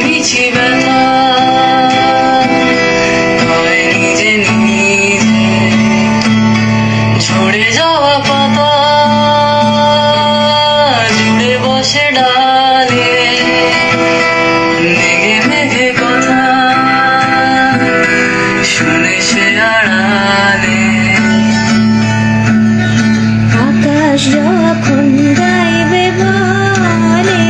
মিছি ব্যথা হয় নিজে নিজে ঝরে যাওয়া পাতা জুড়ে বসে ডালে মেঘে মেঘে কথা শুনে সে আড়ালে আকাশ যখন গাইবে বলে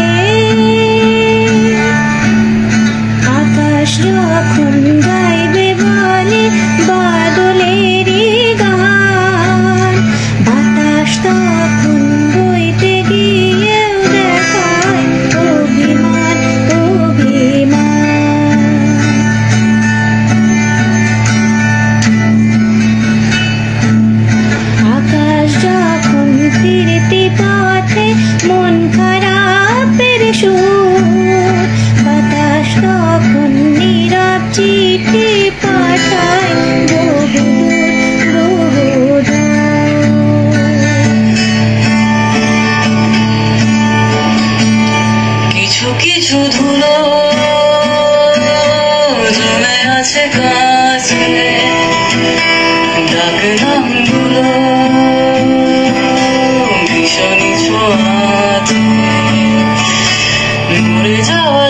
আকাশ যখন গাইবে বলে বাদলেরই গান বাতাস তখন বইতে গিয়েও দেখায় অভিমান অভিমান আকাশ যখন ফিরতি পথে মন খারাপের সুর বাতাস তখন নীরব চিঠি পাঠায় বহুদূর বহুদূর কিছু কিছু ধুলো জমে আছে কাছে ডাক নামগুলো ভীষণ ছোঁয়াতে মরে যাওয়া